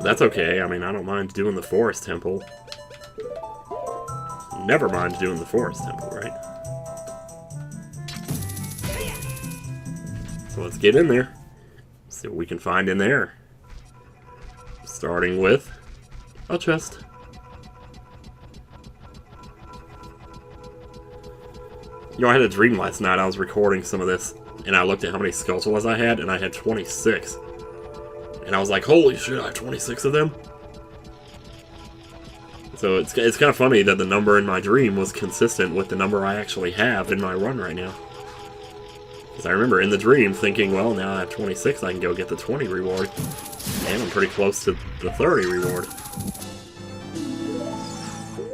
That's okay. I mean, I don't mind doing the forest temple. Never mind doing the forest temple, right? So let's get in there. See what we can find in there. Starting with a chest. You know, I had a dream last night. I was recording some of this, and I looked at how many Skulltulas I had, and I had 26. And I was like, holy shit, I have 26 of them? So it's kind of funny that the number in my dream was consistent with the number I actually have in my run right now. Because I remember in the dream thinking, well, now I have 26, I can go get the 20 reward. And I'm pretty close to the 30 reward.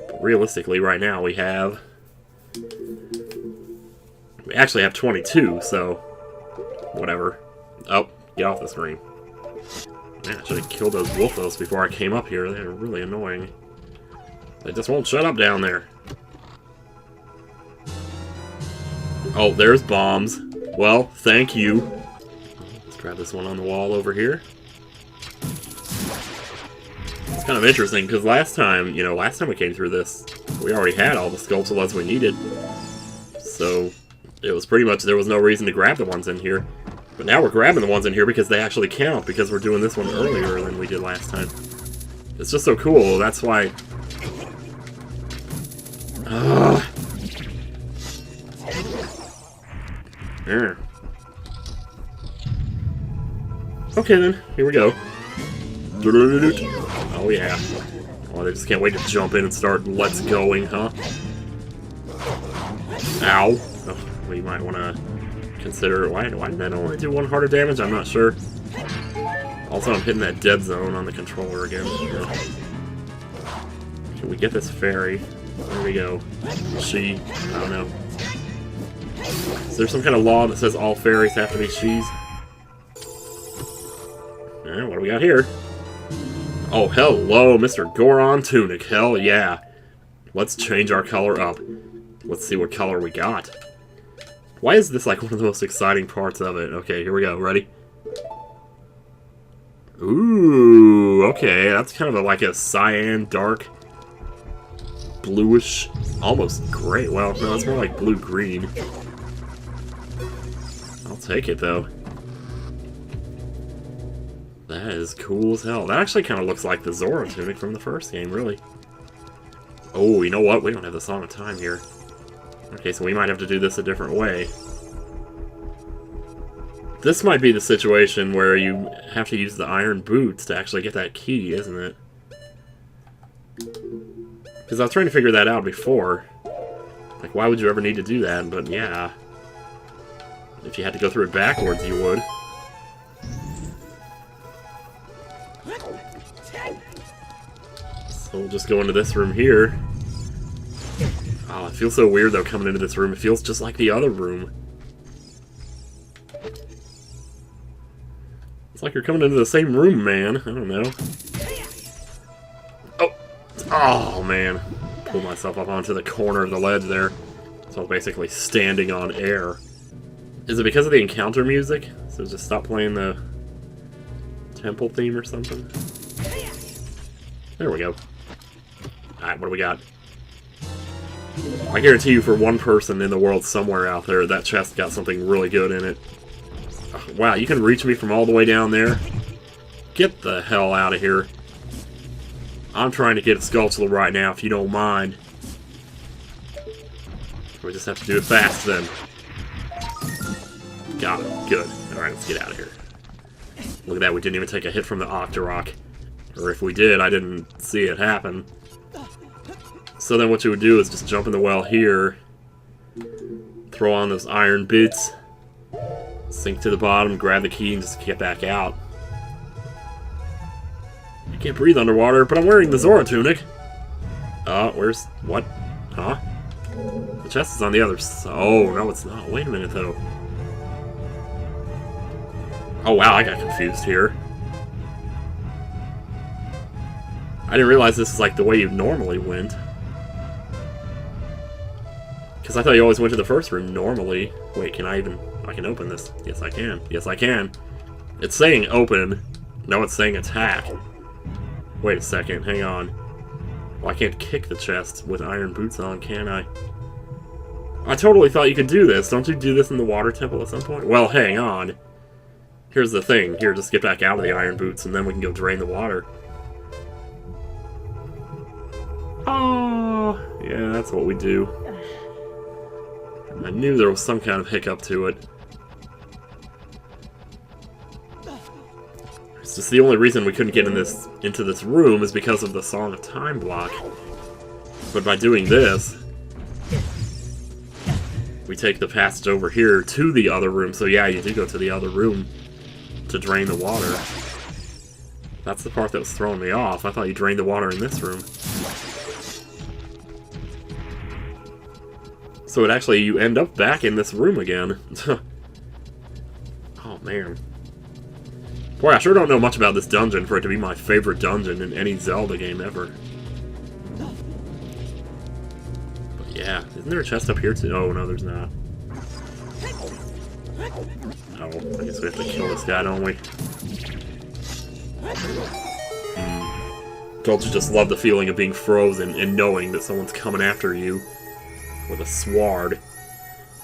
But realistically, right now we actually have 22, so whatever. Oh, get off the screen. Man, I should have killed those Wolfos before I came up here. They're really annoying. They just won't shut up down there. Oh, there's bombs. Well, thank you. Let's grab this one on the wall over here. It's kind of interesting, because last time we came through this, we already had all the Skulltulas we needed. So, it was pretty much, there was no reason to grab the ones in here. But now we're grabbing the ones in here because they actually count, because we're doing this one earlier than we did last time. It's just so cool, that's why... There. Okay then, here we go. Oh yeah. Oh, I just can't wait to jump in and start let's going, huh? Ow. Oh, we might want to consider... Why did that only do 1 heart of damage? I'm not sure. Also, I'm hitting that dead zone on the controller again. Yeah. Can we get this fairy? There we go. She. I don't know. Is there some kind of law that says all fairies have to be she's? Alright, what do we got here? Oh, hello, Mr. Goron Tunic. Hell yeah. Let's change our color up. Let's see what color we got. Why is this like one of the most exciting parts of it? Okay, here we go. Ready? Ooh, okay. That's kind of like a cyan, dark, bluish, almost gray. Well, no, it's more like blue-green. I'll take it, though. That is cool as hell. That actually kind of looks like the Zora tunic from the first game, really. Oh, you know what? We don't have the Song of Time here. Okay, so we might have to do this a different way. This might be the situation where you have to use the iron boots to actually get that key, isn't it? Because I was trying to figure that out before. Like, why would you ever need to do that? But yeah. If you had to go through it backwards, you would. So we'll just go into this room here. Oh, it feels so weird, though, coming into this room. It feels just like the other room. It's like you're coming into the same room, man. I don't know. Oh! Oh, man. Pulled myself up onto the corner of the ledge there. So I was basically standing on air. Is it because of the encounter music? So just stop playing the temple theme or something? There we go. Alright, what do we got? I guarantee you for one person in the world somewhere out there, that chest got something really good in it. Oh, wow, you can reach me from all the way down there? Get the hell out of here. I'm trying to get a Skulltula right now, if you don't mind. We just have to do it fast then. Got it. Good. Alright, let's get out of here. Look at that, we didn't even take a hit from the Octorok. Or if we did, I didn't see it happen. So then what you would do is just jump in the well here, throw on those iron bits, sink to the bottom, grab the key, and just get back out. I can't breathe underwater, but I'm wearing the Zora tunic. Where's... what? Huh? The chest is on the other side. Oh, no it's not. Wait a minute, though. Oh, wow, I got confused here. I didn't realize this is like the way you normally went. Because I thought you always went to the first room normally. Wait, can I even... I can open this. Yes, I can. Yes, I can. It's saying open. No, it's saying attack. Wait a second, hang on. Well, I can't kick the chest with iron boots on, can I? I totally thought you could do this. Don't you do this in the water temple at some point? Well, hang on. Here's the thing. Here, just get back out of the iron boots, and then we can go drain the water. Oh, yeah, that's what we do. I knew there was some kind of hiccup to it. It's just the only reason we couldn't get into this room is because of the Song of Time block. But by doing this, we take the passage over here to the other room. So yeah, you do go to the other room to drain the water. That's the part that was throwing me off. I thought you drained the water in this room. So it actually, you end up back in this room again. Oh man. Boy, I sure don't know much about this dungeon for it to be my favorite dungeon in any Zelda game ever. But yeah, isn't there a chest up here too? Oh no, there's not. Oh, I guess we have to kill this guy, don't we? Don't you just love the feeling of being frozen and knowing that someone's coming after you with a sword?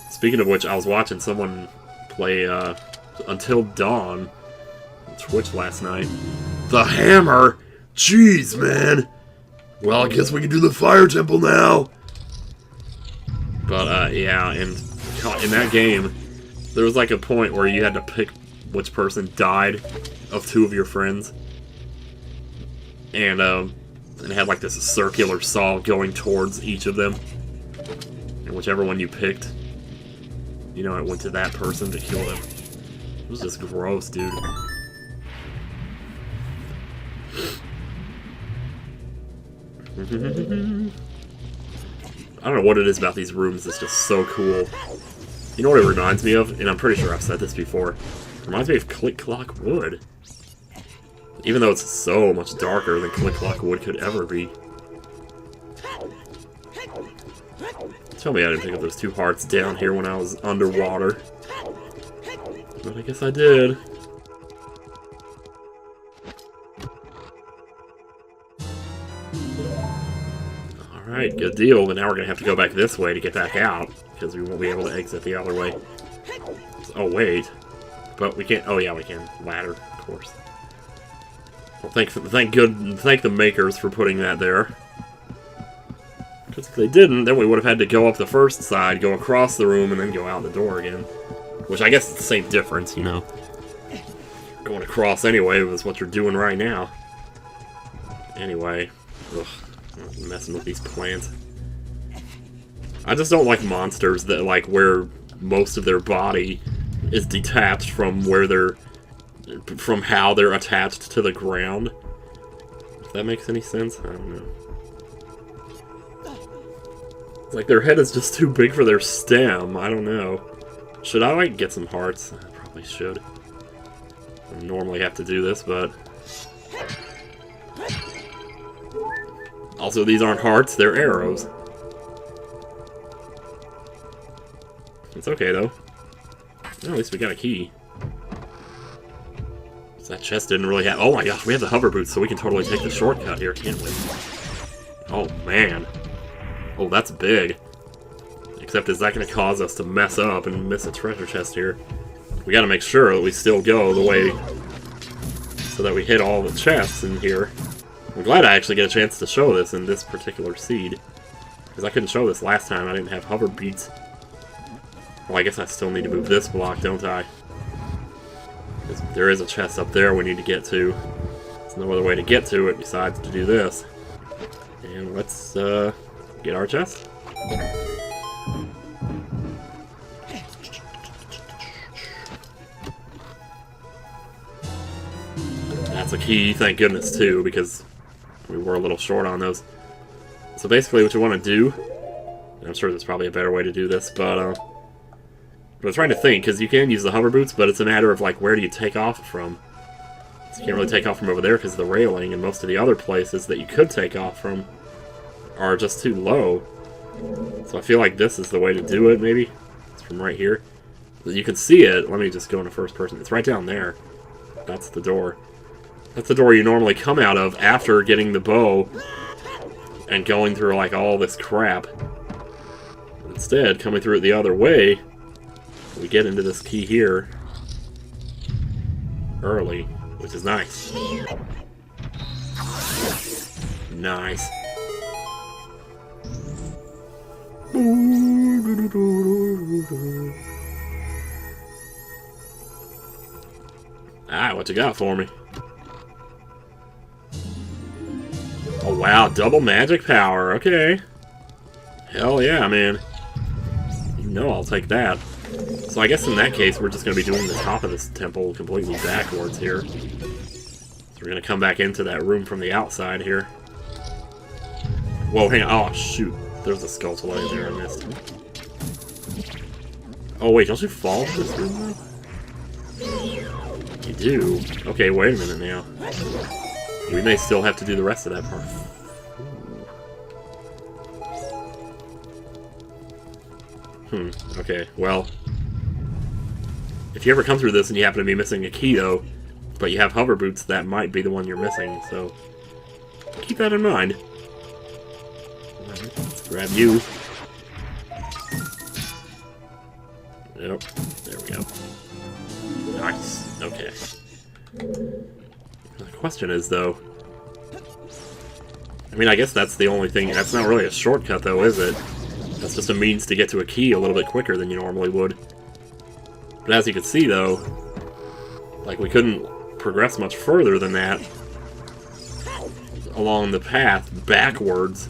Speaking of which, I was watching someone play Until Dawn on Twitch last night. The hammer? Jeez, man! Well, I guess we can do the fire temple now! But, yeah, and in that game, there was like a point where you had to pick which person died of two of your friends. And it had like this circular saw going towards each of them. And whichever one you picked, you know, it went to that person to kill them. It was just gross, dude. I don't know what it is about these rooms, it's just so cool. You know what it reminds me of? And I'm pretty sure I've said this before. It reminds me of Click Clock Wood. Even though it's so much darker than Click Clock Wood could ever be. Tell me I didn't pick up those two hearts down here when I was underwater. But I guess I did. Alright, good deal. But now we're going to have to go back this way to get back out. Because we won't be able to exit the other way. Oh, wait. But we can't... Oh, yeah, we can. Ladder, of course. Well, thank the makers for putting that there. Because if they didn't, then we would have had to go up the first side, go across the room, and then go out the door again. Which I guess it's the same difference, you know. Going across anyway was what you're doing right now. Anyway. Ugh, I'm messing with these plants. I just don't like monsters that, like, where most of their body is detached from where they're... from how they're attached to the ground. If that makes any sense? I don't know. It's like their head is just too big for their stem. I don't know. Should I, like, get some hearts? I probably should. I don't normally have to do this, but... Also, these aren't hearts, they're arrows. It's okay, though. Well, at least we got a key. So that chest didn't really have... Oh my gosh, we have the hover boots, so we can totally take the shortcut here, can't we? Oh, man. Oh, that's big. Except, is that going to cause us to mess up and miss a treasure chest here? We got to make sure that we still go the way... so that we hit all the chests in here. I'm glad I actually get a chance to show this in this particular seed. Because I couldn't show this last time, I didn't have hover beats. Well, I guess I still need to move this block, don't I? There is a chest up there we need to get to. There's no other way to get to it besides to do this. And let's get our chest. That's a key, thank goodness, too, because we were a little short on those. So basically what you want to do, and I'm sure there's probably a better way to do this, but I was trying to think, because you can use the hover boots, but it's a matter of, like, where do you take off from? So you can't really take off from over there because of the railing, and most of the other places that you could take off from are just too low. So I feel like this is the way to do it, maybe? It's from right here. You can see it. Let me just go into first person. It's right down there. That's the door. That's the door you normally come out of after getting the bow and going through, like, all this crap. Instead, coming through it the other way, we get into this key here early, which is nice. Nice. Alright, what you got for me? Oh wow, double magic power, okay. Hell yeah, man. You know I'll take that. So I guess in that case, we're just going to be doing the top of this temple completely backwards here. So we're going to come back into that room from the outside here. Whoa, hang on. Oh, shoot. There's a skulltula there I missed. Oh, wait, don't you fall to this room, though? You do? Okay, wait a minute now. We may still have to do the rest of that part. Okay, well... If you ever come through this and you happen to be missing a key, though, but you have hover boots, that might be the one you're missing, so... keep that in mind. Let's grab you. Yep, there we go. Nice, okay. The question is, though... I mean, I guess that's the only thing... That's not really a shortcut, though, is it? That's just a means to get to a key a little bit quicker than you normally would. But as you can see, though, like, we couldn't progress much further than that along the path backwards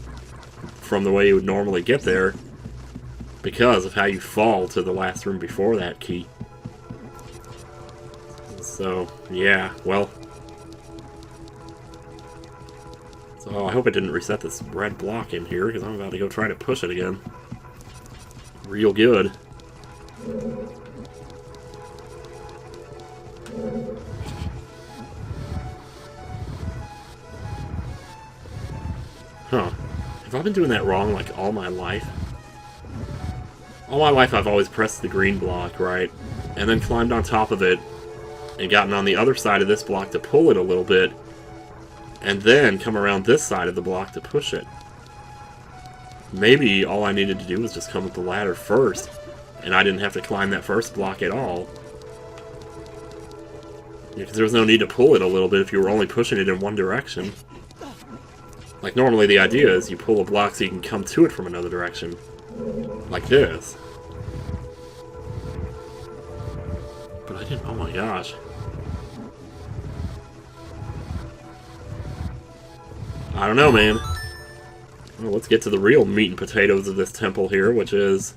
from the way you would normally get there because of how you fall to the last room before that key. So, yeah, well... So I hope it didn't reset this red block in here, because I'm about to go try to push it again. Real good. Huh. Have I been doing that wrong, like, all my life? All my life I've always pressed the green block, right? And then climbed on top of it, and gotten on the other side of this block to pull it a little bit, and then come around this side of the block to push it. Maybe all I needed to do was just come up the ladder first, and I didn't have to climb that first block at all. Because there was no need to pull it a little bit if you were only pushing it in one direction. Like, normally the idea is you pull a block so you can come to it from another direction. Like this. But I didn't... Oh my gosh. I don't know, man. Well, let's get to the real meat and potatoes of this temple here, which is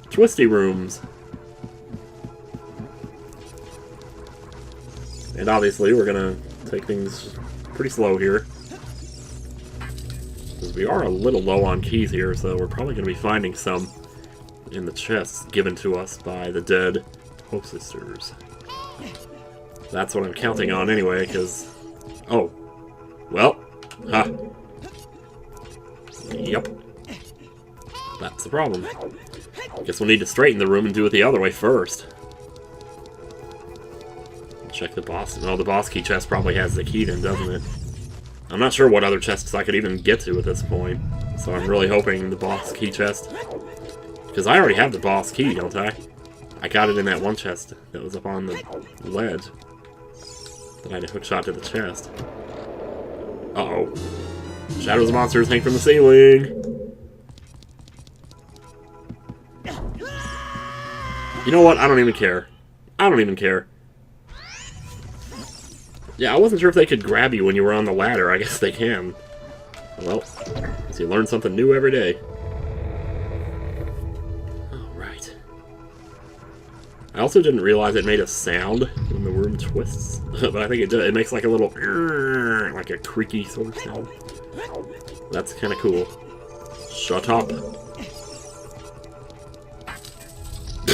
twisty rooms. And obviously, we're gonna take things pretty slow here. Because we are a little low on keys here, so we're probably gonna be finding some in the chests given to us by the dead Hope Sisters. That's what I'm counting on anyway, because... Oh. Well. Ha. Yep. That's the problem. Guess we'll need to straighten the room and do it the other way first. Check the boss. No, the boss key chest probably has the key then, doesn't it? I'm not sure what other chests I could even get to at this point. So I'm really hoping the boss key chest... Because I already have the boss key, don't I? I got it in that one chest that was up on the ledge. That I had a hook shot to the chest. Uh-oh. Shadows of monsters hang from the ceiling! You know what? I don't even care. I don't even care. Yeah, I wasn't sure if they could grab you when you were on the ladder. I guess they can. Well, so you learn something new every day. Alright. I also didn't realize it made a sound when the room twists. But I think it does. It makes like a little... like a creaky sort of sound. That's kind of cool. Shut up.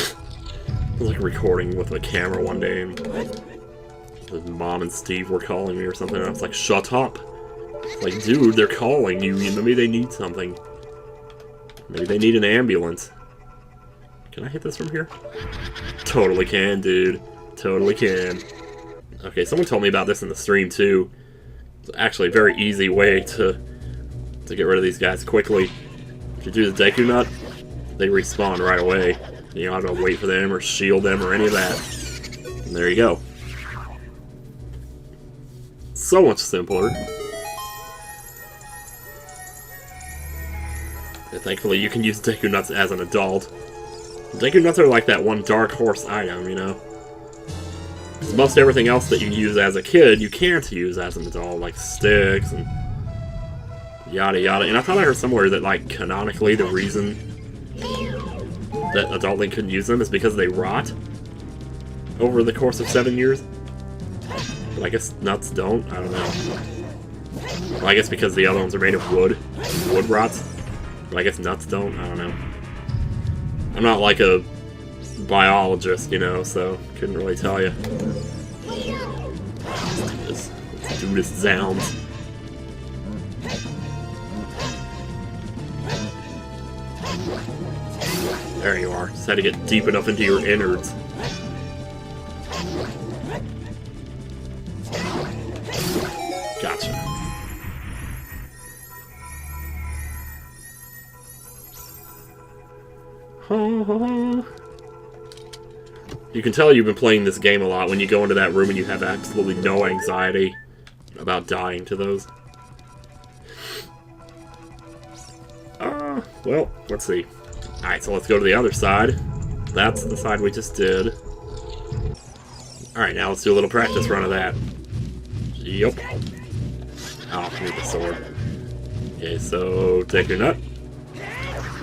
I was like recording with a camera one day and Mom and Steve were calling me or something and I was like, shut up. It's like, dude, they're calling you. Maybe they need something. Maybe they need an ambulance. Can I hit this from here? Totally can, dude. Totally can. Okay, someone told me about this in the stream too. It's actually a very easy way to get rid of these guys quickly. If you do the Deku Nut, they respawn right away. You don't have to wait for them or shield them or any of that. And there you go. So much simpler. And thankfully you can use Deku Nuts as an adult. Deku Nuts are like that one dark horse item, you know? Most everything else that you use as a kid, you can't use as an adult, like sticks and yada yada. And I thought I heard somewhere that, like, canonically the reason that Adult Link couldn't use them is because they rot over the course of 7 years. But I guess nuts don't, I don't know. Well, I guess because the other ones are made of wood. Wood rots. But I guess nuts don't, I don't know. I'm not like a biologist, you know, so couldn't really tell you. Let's do this zounds. There you are. Just had to get deep enough into your innards. Gotcha. You can tell you've been playing this game a lot when you go into that room and you have absolutely no anxiety about dying to those. Well, let's see. Alright, so let's go to the other side. That's the side we just did. Alright, now let's do a little practice run of that. Yup. Oh, I need the sword. Okay, so take your nut.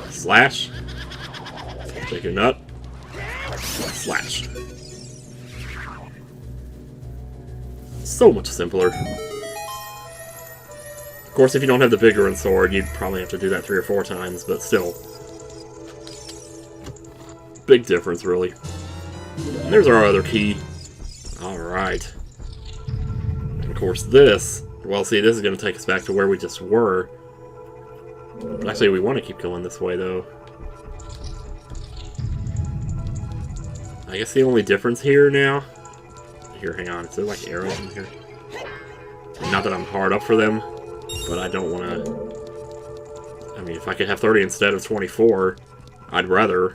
Slash. Take your nut. Slash. So much simpler. Of course, if you don't have the Vigor sword, you'd probably have to do that 3 or 4 times, but still. Big difference, really. And there's our other key. Alright. And of course this, well, see, this is going to take us back to where we just were. But actually, we want to keep going this way, though. I guess the only difference here now... Here, hang on. Is there, like, arrows in here? Not that I'm hard up for them, but I don't want to... I mean, if I could have 30 instead of 24, I'd rather...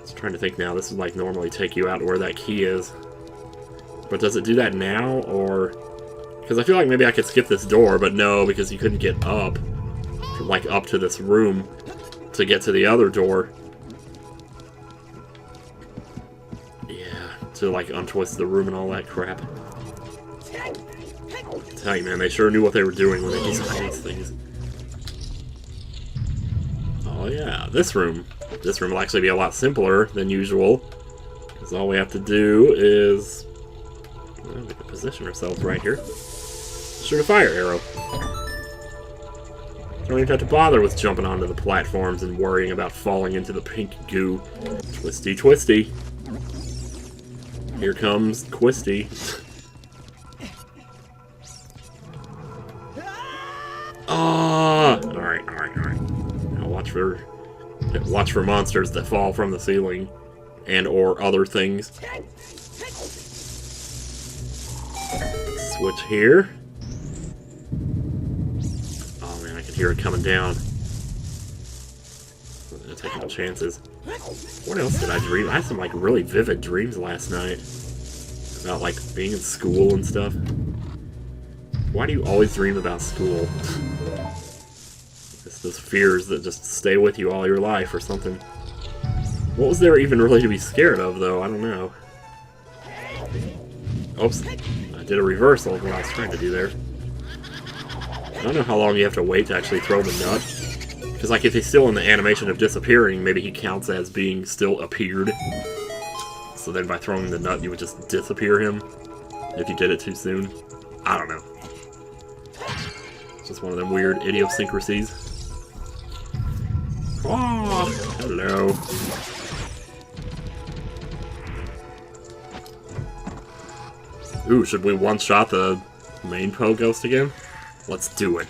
Just trying to think now. This would, like, normally take you out where that key is. But does it do that now, or... Because I feel like maybe I could skip this door, but no, because you couldn't get up. From, like, up to this room to get to the other door. To, like, untwist the room and all that crap. I tell you, man, they sure knew what they were doing when they designed these things. Oh, yeah, this room. This room will actually be a lot simpler than usual. Because all we have to do is... Well, we can position ourselves right here. Shoot a fire arrow. Don't even have to bother with jumping onto the platforms and worrying about falling into the pink goo. Twisty, twisty. Here comes Quisty. Ah! Alright. Now watch for monsters that fall from the ceiling and or other things. Switch here. Oh man, I can hear it coming down. I'm gonna take no chances. What else did I dream? I had some, like, really vivid dreams last night. About, like, being in school and stuff. Why do you always dream about school? It's those fears that just stay with you all your life or something. What was there even really to be scared of, though? I don't know. Oops. I did a reversal of what I was trying to do there. I don't know how long you have to wait to actually throw the nut. Because, like, if he's still in the animation of disappearing, maybe he counts as being still appeared. So then by throwing the nut, you would just disappear him if you did it too soon. I don't know. It's just one of them weird idiosyncrasies. Oh, hello. Ooh, should we one-shot the main Poe Ghost again? Let's do it.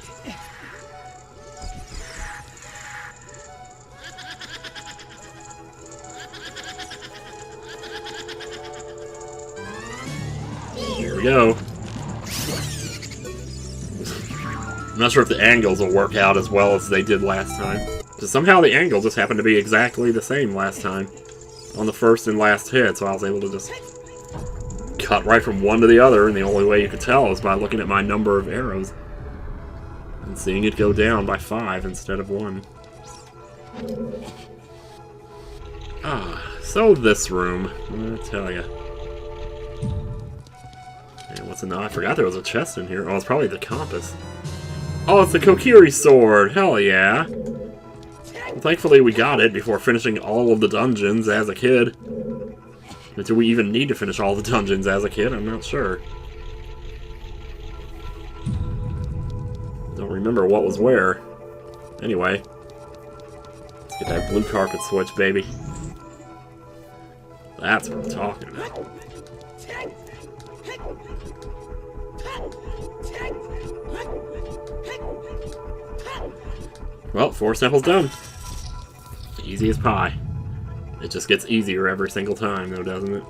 we go. I'm not sure if the angles will work out as well as they did last time. Because somehow the angle just happened to be exactly the same last time. On the first and last hit, so I was able to just cut right from one to the other, and the only way you could tell is by looking at my number of arrows. And seeing it go down by 5 instead of 1. So this room, I'm gonna tell ya. And what's in the... I forgot there was a chest in here. Oh, it's probably the compass. Oh, it's the Kokiri sword! Hell yeah! Well, thankfully we got it before finishing all of the dungeons as a kid. But do we even need to finish all the dungeons as a kid? I'm not sure. Don't remember what was where. Anyway. Let's get that blue carpet switch, baby. That's what I'm talking about. Well, 4 samples done. Easy as pie. It just gets easier every single time, though, doesn't it?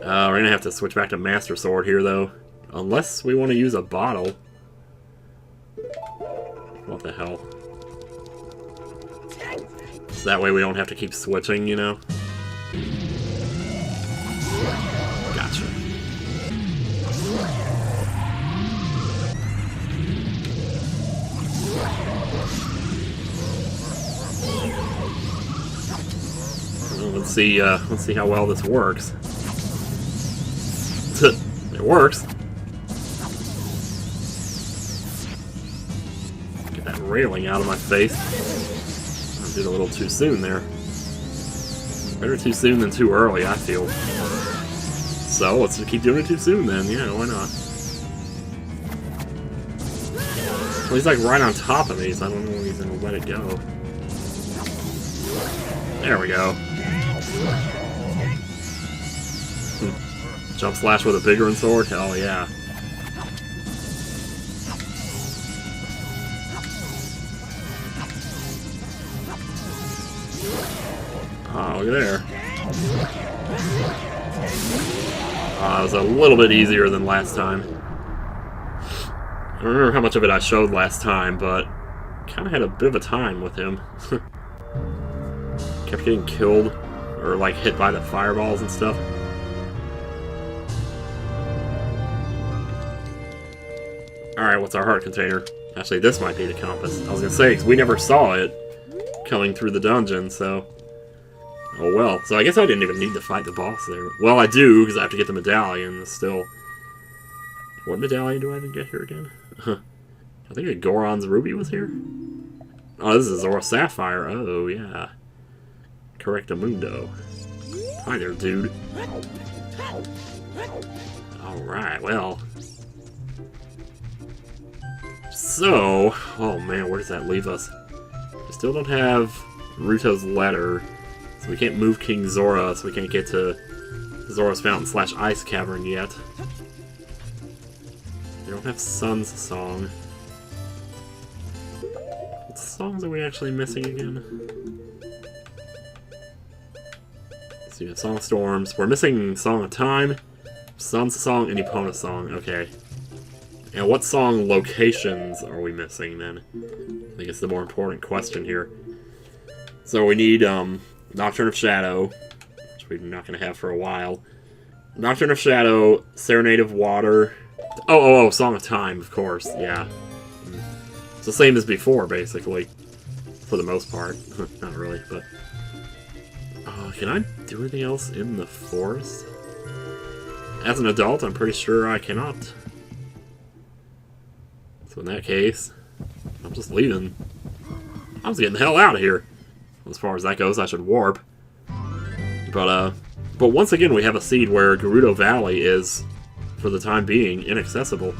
We're gonna have to switch back to Master Sword here, though. Unless we want to use a bottle. What the hell? So that way we don't have to keep switching, you know? Gotcha. Well, let's see how well this works. It works. Get that railing out of my face. I did a little too soon there. Better too soon than too early, I feel. So, let's just keep doing it too soon then. Yeah, why not? Well, he's like right on top of me, so I don't know when he's gonna let it go. There we go. Jump slash with a bigger sword? Hell yeah. Oh, look at there. It was a little bit easier than last time. I don't remember how much of it I showed last time, but kind of had a bit of a time with him. Kept getting killed, or like hit by the fireballs and stuff. Alright, what's our heart container? Actually, this might be the compass. I was gonna say, because we never saw it coming through the dungeon, so... Oh well. So I guess I didn't even need to fight the boss there. Well, I do, because I have to get the medallion, still. What medallion do I even get here again? I think a Goron's Ruby was here? Oh, this is Zora Sapphire. Oh, yeah. Correctamundo. Hi there, dude. Alright, well... So... Oh man, where does that leave us? We still don't have Ruto's letter. So we can't move King Zora, so we can't get to Zora's Fountain / Ice Cavern yet. We don't have Sun's Song. What songs are we actually missing again? Let's see, we have Song of Storms. We're missing Song of Time, Sun's Song, and Epona's Song. Okay. And what song locations are we missing, then? I think it's the more important question here. So we need, Nocturne of Shadow, which we're not going to have for a while. Nocturne of Shadow, Serenade of Water. Oh, Song of Time, of course, yeah. It's the same as before, basically. For the most part. Not really, but... can I do anything else in the forest? As an adult, I'm pretty sure I cannot. So in that case, I'm just leaving. I'm just getting the hell out of here. As far as that goes, I should warp. But once again, we have a seed where Gerudo Valley is, for the time being, inaccessible.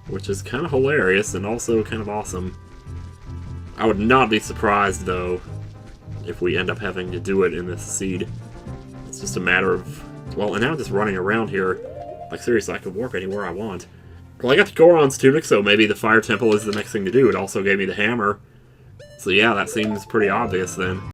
Which is kind of hilarious and also kind of awesome. I would not be surprised, though, if we end up having to do it in this seed. It's just a matter of... Well, and now I'm just running around here. Like, seriously, I could warp anywhere I want. Well, I got the Goron's Tunic, so maybe the Fire Temple is the next thing to do. It also gave me the hammer. So yeah, that seems pretty obvious then.